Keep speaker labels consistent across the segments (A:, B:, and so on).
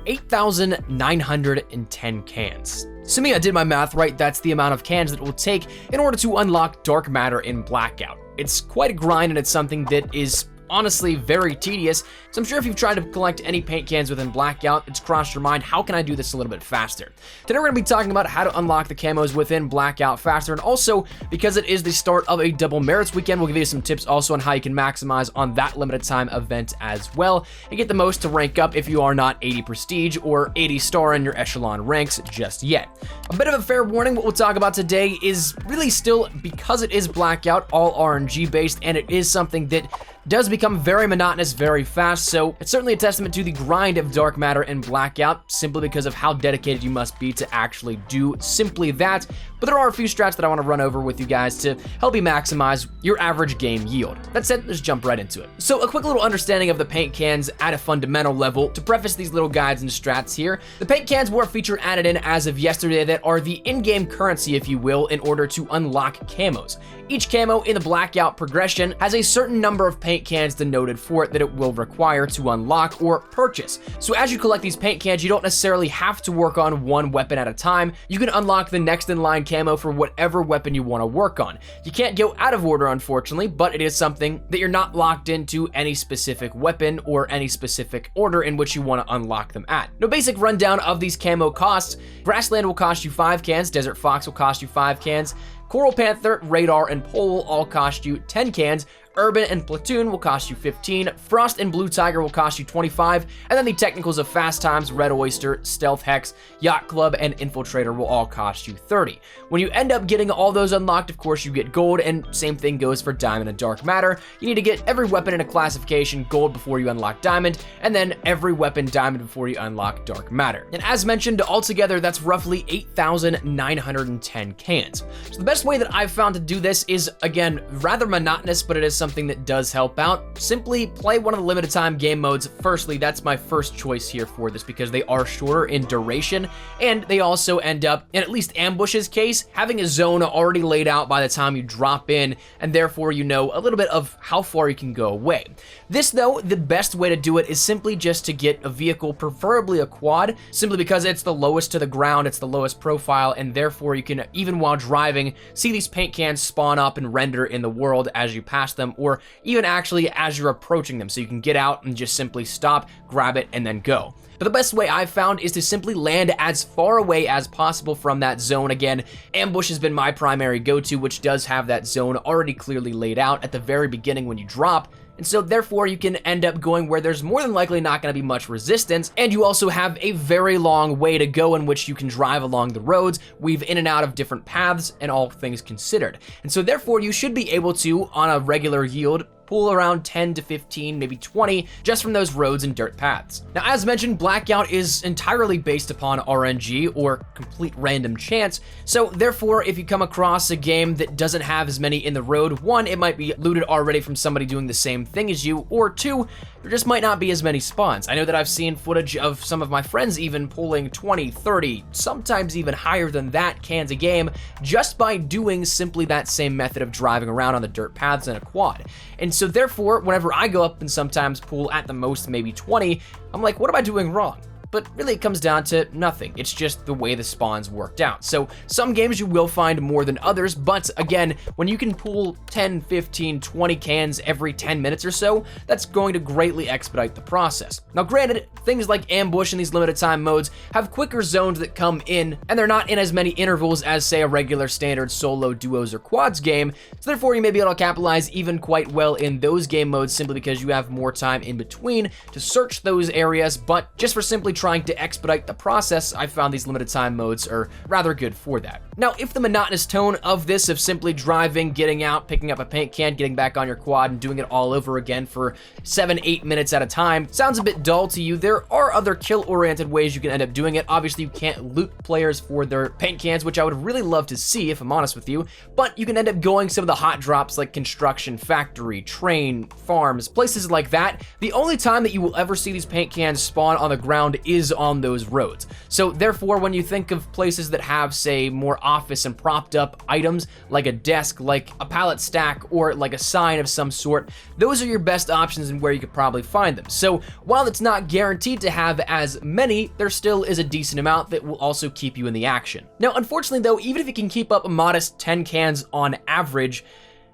A: 8,910 cans. Assuming I did my math right, that's the amount of cans that it will take in order to unlock dark matter in Blackout. It's quite a grind, and it's something that is honestly very tedious, so I'm sure if you've tried to collect any paint cans within Blackout, it's crossed your mind, how can I do this a little bit faster? Today we're going to be talking about how to unlock the camos within Blackout faster, and also, because it is the start of a double merits weekend, we'll give you some tips also on how you can maximize on that limited time event as well, and get the most to rank up if you are not 80 prestige or 80 star in your echelon ranks just yet. A bit of a fair warning, what we'll talk about today is really still, because it is Blackout, all RNG based, and it is something that does become very monotonous very fast, so it's certainly a testament to the grind of dark matter in Blackout, simply because of how dedicated you must be to actually do simply that. But there are a few strats that I want to run over with you guys to help you maximize your average game yield. That said, let's jump right into it. So a quick little understanding of the paint cans at a fundamental level to preface these little guides and strats here. The paint cans were a feature added in as of yesterday that are the in-game currency, if you will, in order to unlock camos. Each camo in the Blackout progression has a certain number of paint cans denoted for it that it will require to unlock or purchase. So as you collect these paint cans, you don't necessarily have to work on one weapon at a time. You can unlock the next in line camo for whatever weapon you want to work on. You can't go out of order, unfortunately, but it is something that you're not locked into any specific weapon or any specific order in which you want to unlock them at. No basic rundown of these camo costs. Grassland will cost you 5 cans, Desert Fox will cost you 5 cans, Coral Panther, Radar, and Pole will all cost you 10 cans, Urban and Platoon will cost you 15, Frost and Blue Tiger will cost you 25, and then the technicals of Fast Times, Red Oyster, Stealth Hex, Yacht Club, and Infiltrator will all cost you 30. When you end up getting all those unlocked, of course, you get gold, and same thing goes for Diamond and Dark Matter. You need to get every weapon in a classification gold before you unlock Diamond, and then every weapon Diamond before you unlock Dark Matter. And as mentioned, altogether, that's roughly 8,910 cans. So the best way that I've found to do this is, again, rather monotonous, but it is something that does help out. Simply play one of the limited time game modes. Firstly, that's my first choice here for this because they are shorter in duration, and they also end up, in at least Ambush's case, having a zone already laid out by the time you drop in, and therefore you know a little bit of how far you can go away. This, though, the best way to do it is simply just to get a vehicle, preferably a quad, simply because it's the lowest to the ground, it's the lowest profile, and therefore you can, even while driving, see these paint cans spawn up and render in the world as you pass them, or even actually as you're approaching them, so you can get out and just simply stop, grab it, and then go. But the best way I've found is to simply land as far away as possible from that zone. Again, Ambush has been my primary go-to, which does have that zone already clearly laid out at the very beginning when you drop. And so therefore you can end up going where there's more than likely not going to be much resistance, and you also have a very long way to go in which you can drive along the roads, weave in and out of different paths, and all things considered. And so therefore you should be able to, on a regular yield, pull around 10 to 15, maybe 20, just from those roads and dirt paths. Now, as mentioned, Blackout is entirely based upon RNG, or complete random chance, so therefore, if you come across a game that doesn't have as many in the road, one, it might be looted already from somebody doing the same thing as you, or two, there just might not be as many spawns. I know that I've seen footage of some of my friends even pulling 20, 30, sometimes even higher than that cans a game, just by doing simply that same method of driving around on the dirt paths in a quad. And so therefore, whenever I go up and sometimes pull at the most maybe 20, I'm like, what am I doing wrong? But really it comes down to nothing. It's just the way the spawns worked out. So some games you will find more than others, but again, when you can pull 10, 15, 20 cans every 10 minutes or so, that's going to greatly expedite the process. Now granted, things like Ambush and these limited time modes have quicker zones that come in, and they're not in as many intervals as, say, a regular standard solo, duos, or quads game, so therefore you may be able to capitalize even quite well in those game modes simply because you have more time in between to search those areas. But just for simply trying to expedite the process, I found these limited time modes are rather good for that. Now, if the monotonous tone of this of simply driving, getting out, picking up a paint can, getting back on your quad, and doing it all over again for 7-8 minutes at a time sounds a bit dull to you, there are other kill-oriented ways you can end up doing it. Obviously, you can't loot players for their paint cans, which I would really love to see, if I'm honest with you, but you can end up going some of the hot drops like construction, factory, train, farms, places like that. The only time that you will ever see these paint cans spawn on the ground is on those roads. So therefore, when you think of places that have, say, more office and propped up items, like a desk, like a pallet stack, or like a sign of some sort, those are your best options and where you could probably find them. So while it's not guaranteed to have as many, there still is a decent amount that will also keep you in the action. Now, unfortunately though, even if you can keep up a modest 10 cans on average,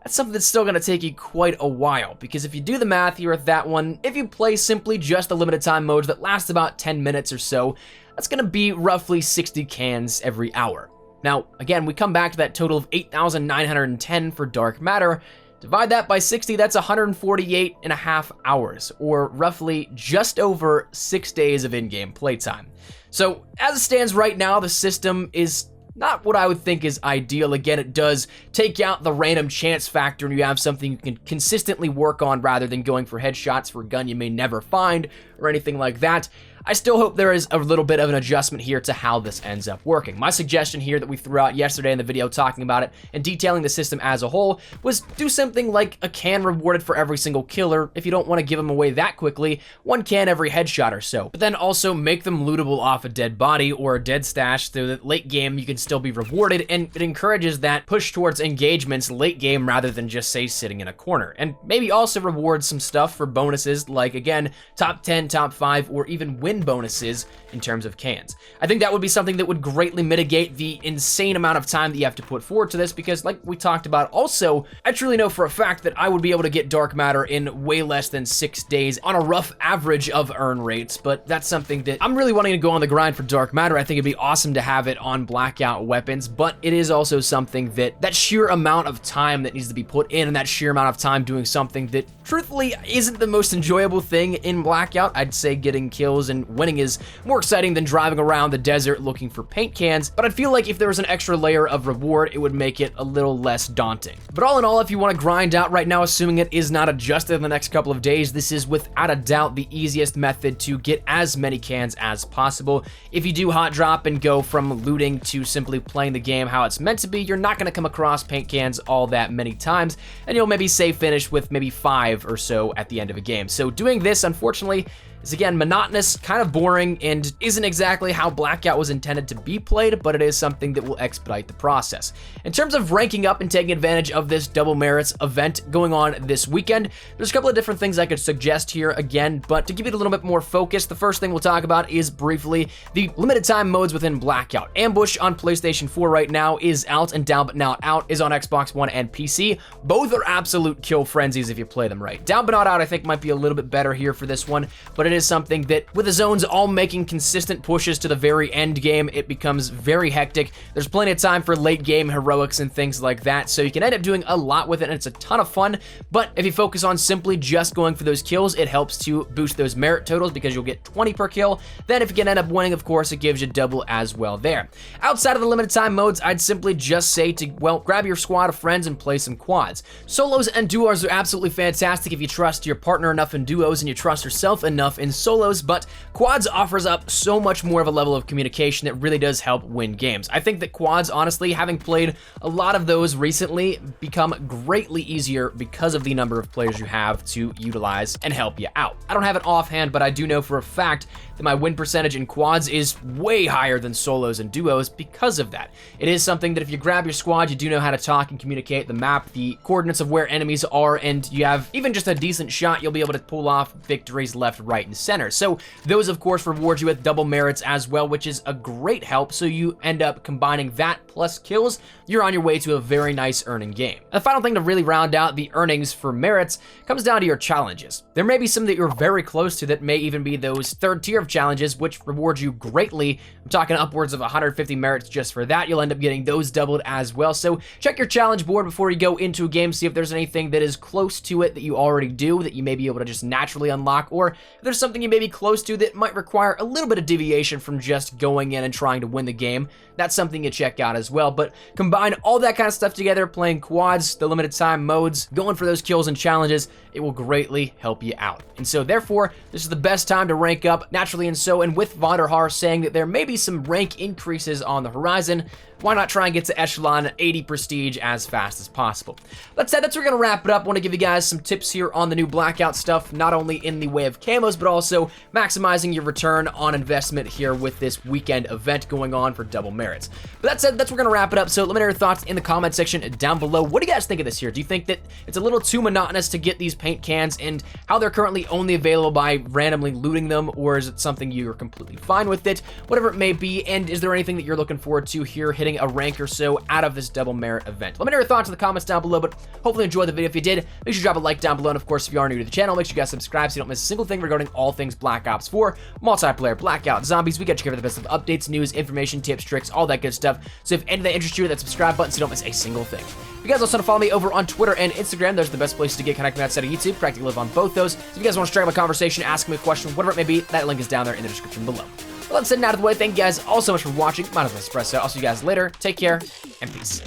A: that's something that's still gonna take you quite a while, because if you do the math here with that one, if you play simply just the limited time modes that last about 10 minutes or so, that's gonna be roughly 60 cans every hour. Now, again, we come back to that total of 8,910 for dark matter. Divide that by 60, that's 148 and a half hours, or roughly just over 6 days of in-game playtime. So, as it stands right now, the system is not what I would think is ideal. Again, it does take out the random chance factor, and you have something you can consistently work on rather than going for headshots for a gun you may never find or anything like that. I still hope there is a little bit of an adjustment here to how this ends up working. My suggestion here that we threw out yesterday in the video talking about it and detailing the system as a whole was do something like a can rewarded for every single kill, or if you don't want to give them away that quickly, 1 can every headshot or so. But then also make them lootable off a dead body or a dead stash so that late game you can still be rewarded, and it encourages that push towards engagements late game rather than just, say, sitting in a corner. And maybe also reward some stuff for bonuses like, again, top 10, top 5, or even win bonuses in terms of cans. I think that would be something that would greatly mitigate the insane amount of time that you have to put forward to this, because like we talked about also, I truly know for a fact that I would be able to get dark matter in way less than 6 days on a rough average of earn rates, but that's something that I'm really wanting to go on the grind for dark matter. I think it'd be awesome to have it on Blackout weapons, but it is also something that sheer amount of time that needs to be put in, and that sheer amount of time doing something that truthfully isn't the most enjoyable thing in Blackout. I'd say getting kills and winning is more exciting than driving around the desert looking for paint cans, but I feel like if there was an extra layer of reward, it would make it a little less daunting. But all in all, if you want to grind out right now, assuming it is not adjusted in the next couple of days, this is without a doubt the easiest method to get as many cans as possible. If you do hot drop and go from looting to simply playing the game how it's meant to be, you're not going to come across paint cans all that many times, and you'll maybe say finish with maybe 5 or so at the end of a game. So doing this, unfortunately, is again monotonous, kind of boring, and isn't exactly how Blackout was intended to be played, but it is something that will expedite the process. In terms of ranking up and taking advantage of this double merits event going on this weekend, there's a couple of different things I could suggest here again, but to give it a little bit more focus, the first thing we'll talk about is briefly the limited time modes within Blackout. Ambush on PlayStation 4 right now is out, and Down But Not Out is on Xbox One and PC. Both are absolute kill frenzies if you play them right. Down But Not Out I think might be a little bit better here for this one, but it is something that with the zones all making consistent pushes to the very end game, it becomes very hectic. There's plenty of time for late game heroics and things like that, so you can end up doing a lot with it, and it's a ton of fun. But if you focus on simply just going for those kills, it helps to boost those merit totals because you'll get 20 per kill. Then if you can end up winning, of course, it gives you double as well there. Outside of the limited time modes, I'd simply just say to, well, grab your squad of friends and play some quads. Solos and duos are absolutely fantastic if you trust your partner enough in duos and you trust yourself enough in solos, but quads offers up so much more of a level of communication that really does help win games. I think that quads, honestly, having played a lot of those recently, become greatly easier because of the number of players you have to utilize and help you out. I don't have it offhand, but I do know for a fact that my win percentage in quads is way higher than solos and duos because of that. It is something that if you grab your squad, you do know how to talk and communicate the map, the coordinates of where enemies are, and you have even just a decent shot, you'll be able to pull off victories left, right, and center. So those, of course, reward you with double merits as well, which is a great help. So you end up combining that plus kills, you're on your way to a very nice earning game. The final thing to really round out the earnings for merits comes down to your challenges. There may be some that you're very close to that may even be those third tier of challenges, which reward you greatly. I'm talking upwards of 150 merits just for that. You'll end up getting those doubled as well. So check your challenge board before you go into a game, see if there's anything that is close to it that you already do that you may be able to just naturally unlock, or if there's something you may be close to that might require a little bit of deviation from just going in and trying to win the game. That's something you check out as well. But combine all that kind of stuff together, playing quads, the limited time modes, going for those kills and challenges, it will greatly help you out. And so therefore, this is the best time to rank up naturally, and with Vonderhaar saying that there may be some rank increases on the horizon, why not try and get to Echelon 80 Prestige as fast as possible? That said, that's where we're going to wrap it up. I want to give you guys some tips here on the new Blackout stuff, not only in the way of camos, but also maximizing your return on investment here with this weekend event going on for double merits. But that said, that's where we're going to wrap it up. So let me know your thoughts in the comment section down below. What do you guys think of this here? Do you think that it's a little too monotonous to get these paint cans and how they're currently only available by randomly looting them, or is it something you're completely fine with it? Whatever it may be, and is there anything that you're looking forward to here hitting a rank or so out of this double merit event? Let me know your thoughts in the comments down below, but hopefully enjoy the video. If you did, make sure you drop a like down below, and of course, if you are new to the channel, make sure you guys subscribe so you don't miss a single thing regarding all things Black Ops 4, multiplayer, Blackout, zombies. We got you covered the best of updates, news, information, tips, tricks, all that good stuff. So if any of that interests you, hit that subscribe button so you don't miss a single thing. If you guys also want to follow me over on Twitter and Instagram, those are the best places to get connected outside of YouTube. Practically live on both those. So if you guys want to strike up a conversation, ask me a question, whatever it may be, that link is down there in the description below. Well, let's head out of the way. Thank you guys all so much for watching. My name is Espresso. I'll see you guys later. Take care and peace.